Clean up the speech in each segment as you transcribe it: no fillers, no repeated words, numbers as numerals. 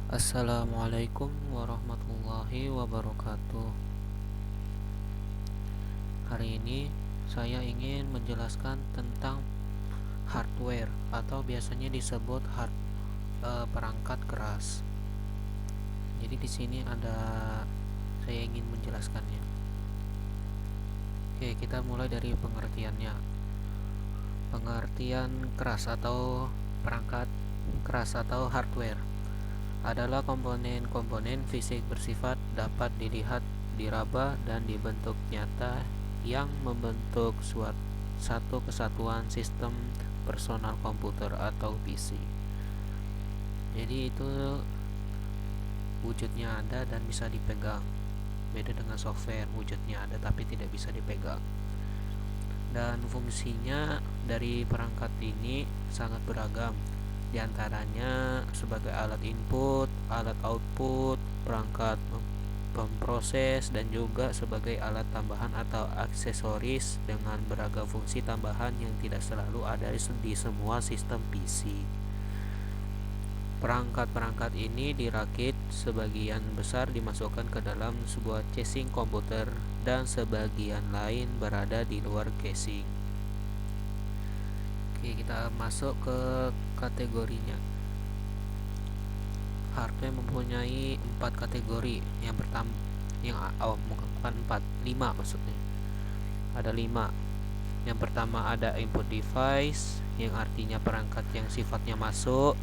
Assalamualaikum warahmatullahi wabarakatuh. Hari ini saya ingin menjelaskan tentang hardware atau biasanya disebut perangkat keras. Jadi di sini saya ingin menjelaskannya. Oke, kita mulai dari pengertiannya. Pengertian keras atau perangkat keras atau hardware adalah komponen-komponen fisik bersifat dapat dilihat, diraba, dan dibentuk nyata yang membentuk satu kesatuan sistem personal komputer atau PC. Jadi itu wujudnya ada dan bisa dipegang. Beda dengan software, wujudnya ada tapi tidak bisa dipegang. Dan fungsinya dari perangkat ini sangat beragam. Di antaranya sebagai alat input, alat output, perangkat pemproses, dan juga sebagai alat tambahan atau aksesoris dengan beragam fungsi tambahan yang tidak selalu ada di semua sistem PC. Perangkat-perangkat ini dirakit, sebagian besar dimasukkan ke dalam sebuah casing komputer dan sebagian lain berada di luar casing. Oke, kita masuk ke kategorinya. Hardware mempunyai 4 kategori. Yang pertama, bukan 4, 5 maksudnya. Ada 5. Yang pertama ada input device, yang artinya perangkat yang sifatnya masuk.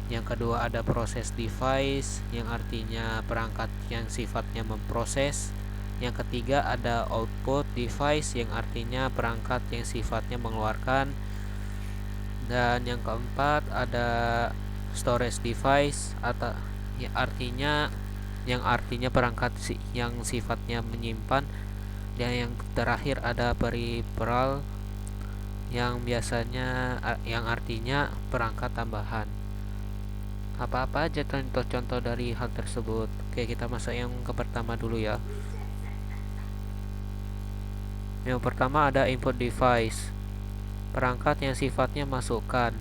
Yang kedua ada process device, yang artinya perangkat yang sifatnya memproses. Yang ketiga ada output device, yang artinya perangkat yang sifatnya mengeluarkan. Dan yang keempat ada storage device atau yang artinya perangkat yang sifatnya menyimpan. Dan yang terakhir ada peripheral yang artinya perangkat tambahan. Apa-apa aja contoh-contoh dari hal tersebut? Oke, kita masuk yang ke pertama dulu ya. Yang pertama ada input device, perangkat yang sifatnya masukan.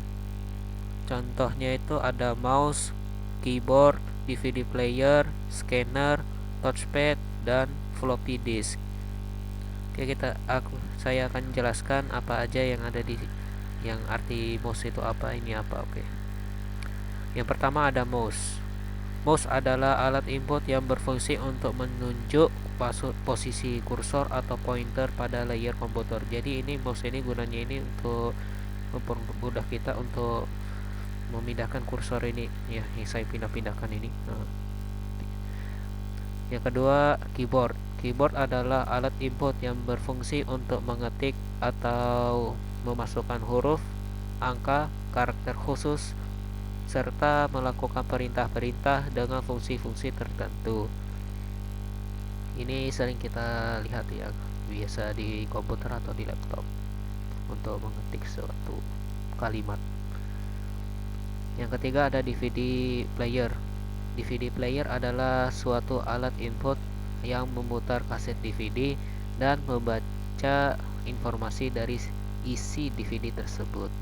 Contohnya itu ada mouse, keyboard, DVD player, scanner, touchpad, dan floppy disk. Oke, saya akan jelaskan apa aja yang ada yang arti mouse itu apa, ini apa. Oke. Yang pertama ada mouse. Mouse adalah alat input yang berfungsi untuk menunjuk posisi kursor atau pointer pada layar komputer. Jadi ini mouse ini gunanya ini untuk mempermudah kita untuk memindahkan kursor ini ya, yang saya pindah-pindahkan ini. Yang kedua, keyboard. Keyboard adalah alat input yang berfungsi untuk mengetik atau memasukkan huruf, angka, karakter khusus, serta melakukan perintah-perintah dengan fungsi-fungsi tertentu. Ini sering kita lihat ya, biasa di komputer atau di laptop untuk mengetik suatu kalimat. Yang ketiga ada DVD player. DVD player adalah suatu alat input yang memutar kaset DVD dan membaca informasi dari isi DVD tersebut.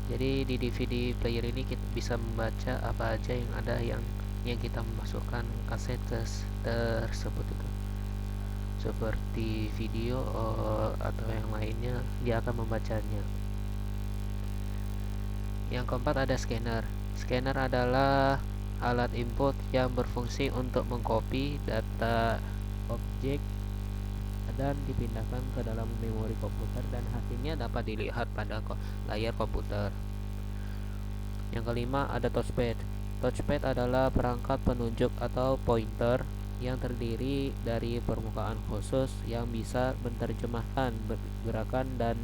Jadi di DVD player ini kita bisa membaca apa aja yang ada yang kita masukkan kaset tersebut itu. Seperti video atau yang lainnya, dia akan membacanya. Yang keempat ada scanner. Scanner adalah alat input yang berfungsi untuk mengcopy data objek dan dipindahkan ke dalam memori komputer dan hasilnya dapat dilihat pada layar komputer. Yang kelima ada touchpad. Touchpad adalah perangkat penunjuk atau pointer yang terdiri dari permukaan khusus yang bisa menerjemahkan gerakan dan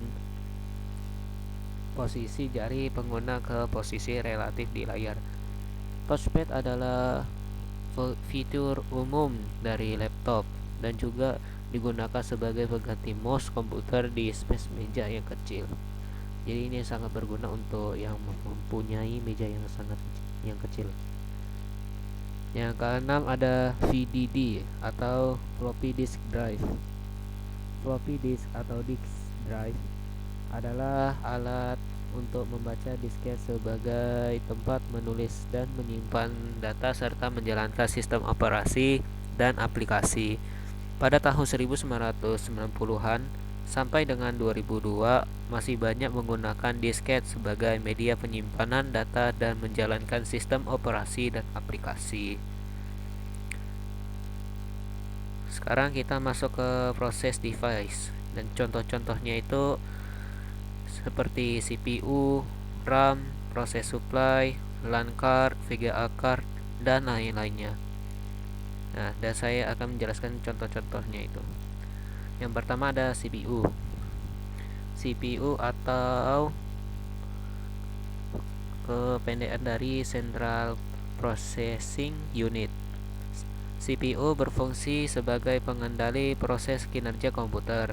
posisi jari pengguna ke posisi relatif di layar. Touchpad adalah fitur umum dari laptop dan juga digunakan sebagai pengganti mouse komputer di space meja yang kecil. Jadi ini sangat berguna untuk yang mempunyai meja yang sangat kecil. Yang keenam ada VDD atau floppy disk drive. Floppy disk atau disk drive adalah alat untuk membaca disket sebagai tempat menulis dan menyimpan data serta menjalankan sistem operasi dan aplikasi. Pada tahun 1990-an sampai dengan 2002 masih banyak menggunakan disket sebagai media penyimpanan data dan menjalankan sistem operasi dan aplikasi. Sekarang kita masuk ke proses device dan contoh-contohnya itu seperti CPU, RAM, proses supply, LAN card, VGA card, dan lain-lainnya. Nah, dan saya akan menjelaskan contoh-contohnya itu. Yang pertama ada CPU. CPU atau kependekan dari Central Processing Unit. CPU berfungsi sebagai pengendali proses kinerja komputer.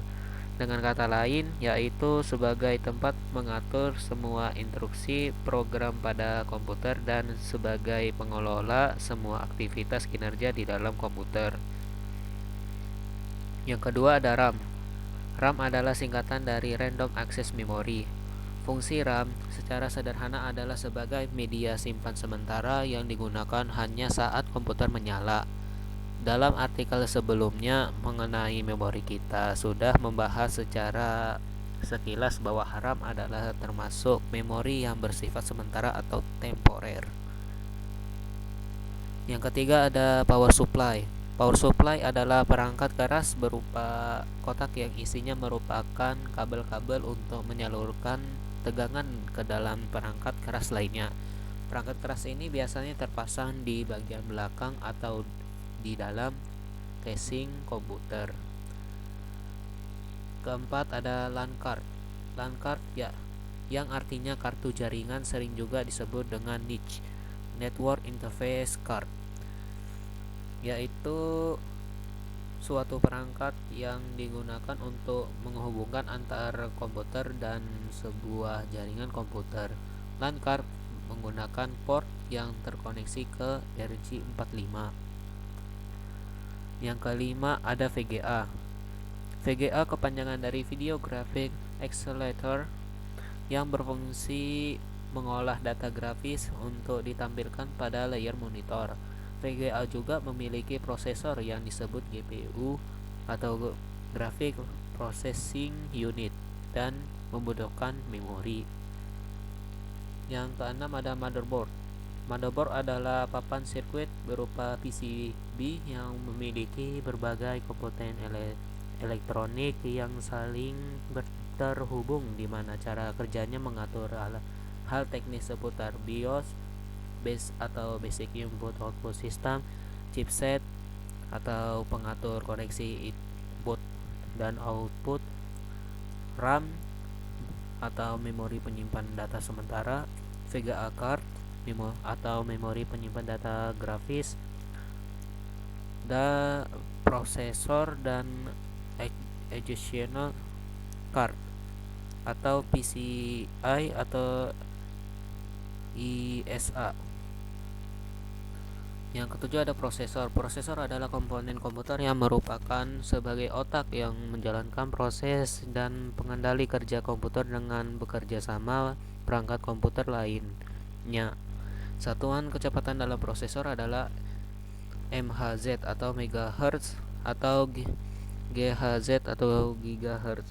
Dengan kata lain, yaitu sebagai tempat mengatur semua instruksi program pada komputer dan sebagai pengelola semua aktivitas kinerja di dalam komputer. Yang kedua ada RAM. RAM adalah singkatan dari Random Access Memory. Fungsi RAM secara sederhana adalah sebagai media simpan sementara yang digunakan hanya saat komputer menyala. Dalam artikel sebelumnya mengenai memori kita sudah membahas secara sekilas bahwa RAM adalah termasuk memori yang bersifat sementara atau temporer. Yang ketiga ada power supply. Power supply adalah perangkat keras berupa kotak yang isinya merupakan kabel-kabel untuk menyalurkan tegangan ke dalam perangkat keras lainnya. Perangkat keras ini biasanya terpasang di bagian belakang atau di dalam casing komputer. Keempat ada LAN card. LAN card yang artinya kartu jaringan sering juga disebut dengan NIC, Network Interface Card, yaitu suatu perangkat yang digunakan untuk menghubungkan antar komputer dan sebuah jaringan komputer. LAN card menggunakan port yang terkoneksi ke RJ45. Yang kelima ada VGA. VGA kepanjangan dari Video Graphic Accelerator yang berfungsi mengolah data grafis untuk ditampilkan pada layar monitor. VGA juga memiliki prosesor yang disebut GPU atau Graphic Processing Unit dan membutuhkan memori. Yang keenam ada motherboard. Motherboard adalah papan sirkuit berupa PCB yang memiliki berbagai komponen elektronik yang saling terhubung, di mana cara kerjanya mengatur hal teknis seputar BIOS, atau Basic Input Output System, chipset atau pengatur koneksi input dan output, RAM atau memori penyimpan data sementara, VGA card atau memori penyimpan data grafis, dan prosesor dan execution card atau PCI atau ISA. Yang ketujuh ada prosesor. Prosesor adalah komponen komputer yang merupakan sebagai otak yang menjalankan proses dan pengendali kerja komputer dengan bekerja sama perangkat komputer lainnya. Satuan kecepatan dalam prosesor adalah MHz atau megahertz atau GHz atau gigahertz.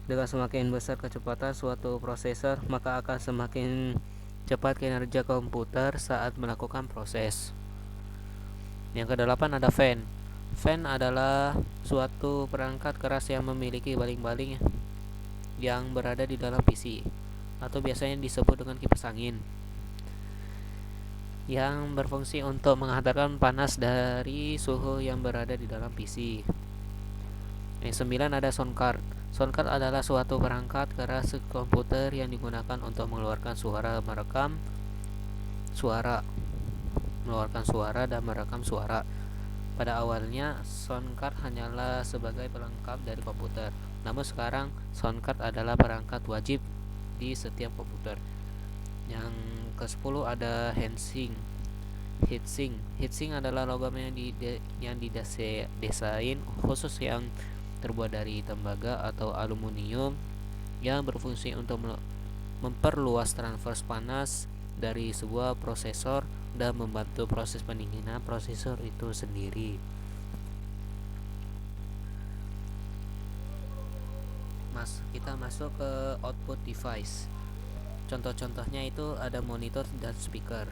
Dengan semakin besar kecepatan suatu prosesor, maka akan semakin cepat kinerja komputer saat melakukan proses. Yang kedelapan ada fan. Fan adalah suatu perangkat keras yang memiliki baling-baling yang berada di dalam PC, atau biasanya disebut dengan kipas angin, yang berfungsi untuk menghantarkan panas dari suhu yang berada di dalam PC. Yang 9 ada sound card. Sound card adalah suatu perangkat keras komputer yang digunakan untuk mengeluarkan suara dan merekam suara. Pada awalnya, sound card hanyalah sebagai pelengkap dari komputer. Namun sekarang, sound card adalah perangkat wajib di setiap komputer. Yang ke-10 ada heatsink. Heatsink adalah logam yang didesain khusus yang terbuat dari tembaga atau aluminium yang berfungsi untuk memperluas transfer panas dari sebuah prosesor dan membantu proses pendinginan prosesor itu sendiri. Kita masuk ke output device. Contoh-contohnya itu ada monitor dan speaker.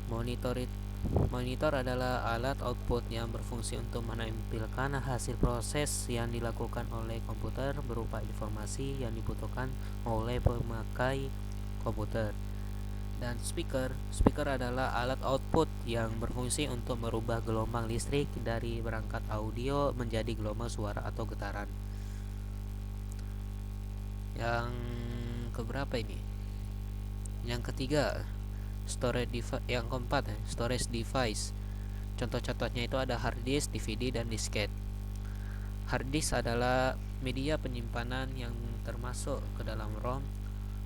Monitor adalah alat output yang berfungsi untuk menampilkan hasil proses yang dilakukan oleh komputer berupa informasi yang dibutuhkan oleh pemakai komputer. Dan speaker adalah alat output yang berfungsi untuk merubah gelombang listrik dari perangkat audio menjadi gelombang suara atau getaran. Yang keberapa ini? Yang ketiga, yang keempat, storage device. Contoh-contohnya itu ada hard disk, DVD, dan disket. Hard disk adalah media penyimpanan yang termasuk ke dalam ROM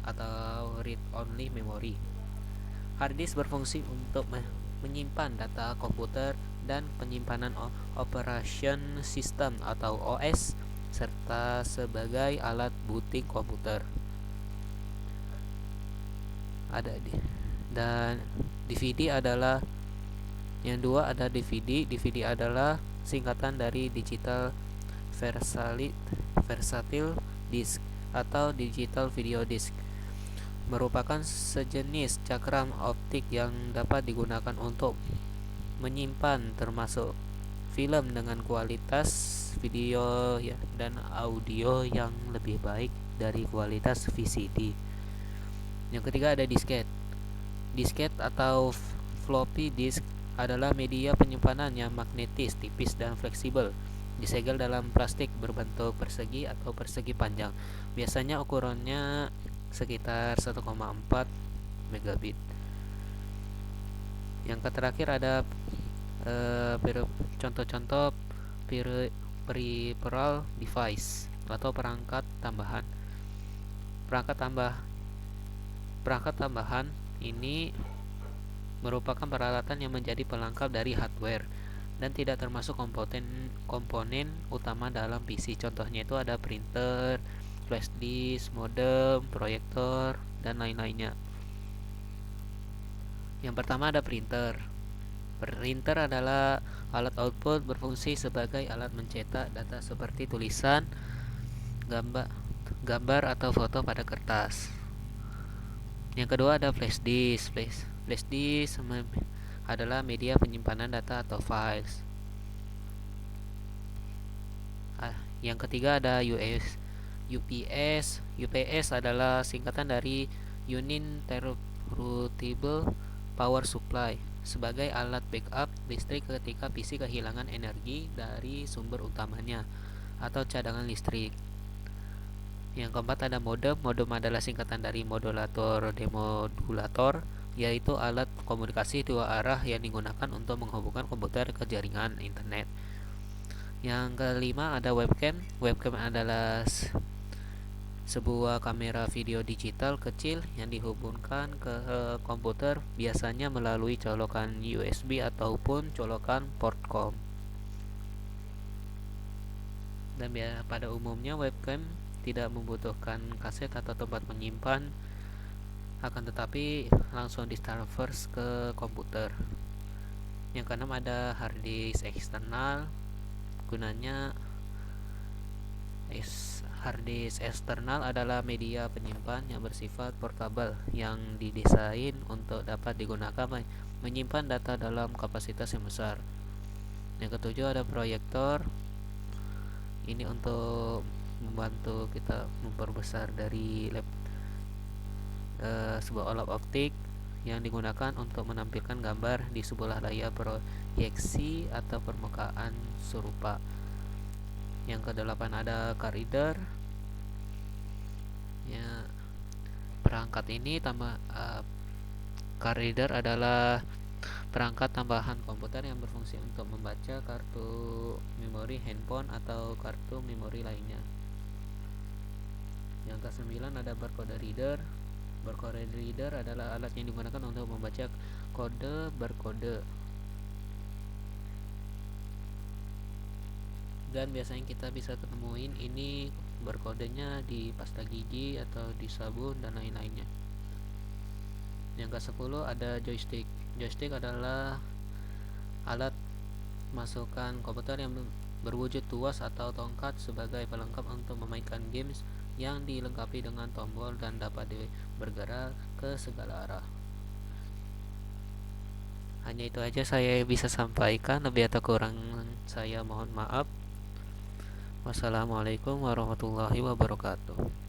atau read-only memory. Hard disk berfungsi untuk menyimpan data komputer dan penyimpanan operation system atau OS serta sebagai alat booting komputer. Dan DVD adalah yang dua, ada DVD adalah singkatan dari digital versatile disk atau digital video disk, merupakan sejenis cakram optik yang dapat digunakan untuk menyimpan termasuk film dengan kualitas video dan audio yang lebih baik dari kualitas VCD. Yang ketiga ada disket. Disket atau floppy disk adalah media penyimpanan yang magnetis, tipis, dan fleksibel, disegel dalam plastik berbentuk persegi atau persegi panjang. Biasanya ukurannya sekitar 1,4 megabit. Yang terakhir ada contoh-contoh peripheral device atau perangkat tambahan. Perangkat tambahan ini merupakan peralatan yang menjadi pelengkap dari hardware dan tidak termasuk komponen utama dalam PC. Contohnya itu ada printer, flash disk, modem, proyektor, dan lain-lainnya. Yang pertama ada printer. Printer adalah alat output berfungsi sebagai alat mencetak data seperti tulisan, gambar atau foto pada kertas. Yang kedua ada flash disk. Flash disk adalah media penyimpanan data atau files. Yang ketiga ada UPS. UPS adalah singkatan dari Uninterruptible Power Supply, sebagai alat backup listrik ketika PC kehilangan energi dari sumber utamanya atau cadangan listrik. Yang keempat ada modem. Modem adalah singkatan dari modulator demodulator, yaitu alat komunikasi dua arah yang digunakan untuk menghubungkan komputer ke jaringan internet. Yang kelima ada webcam. Webcam adalah sebuah kamera video digital kecil yang dihubungkan ke komputer, biasanya melalui colokan USB ataupun colokan port COM. Dan pada umumnya webcam tidak membutuhkan kaset atau tempat menyimpan, akan tetapi langsung di-transfer ke komputer. Yang keenam ada hard disk eksternal. Gunanya hard disk eksternal adalah media penyimpan yang bersifat portable yang didesain untuk dapat digunakan menyimpan data dalam kapasitas yang besar. Yang ketujuh ada proyektor. Ini untuk membantu kita memperbesar dari sebuah alat optik yang digunakan untuk menampilkan gambar di sebelah layar proyeksi atau permukaan serupa. Yang kedelapan ada card reader. Ya, perangkat ini card reader adalah perangkat tambahan komputer yang berfungsi untuk membaca kartu memori handphone atau kartu memori lainnya. Yang ke-9 ada barcode reader. Barcode reader adalah alat yang digunakan untuk membaca kode barcode. Dan biasanya kita bisa ketemuin ini berkodenya di pasta gigi atau di sabun dan lain-lainnya. Yang ke-10 ada joystick. Joystick adalah alat masukan komputer yang berwujud tuas atau tongkat sebagai pelengkap untuk memainkan games yang dilengkapi dengan tombol dan dapat bergerak ke segala arah. Hanya itu aja saya bisa sampaikan, lebih atau kurang saya mohon maaf. Wassalamualaikum warahmatullahi wabarakatuh.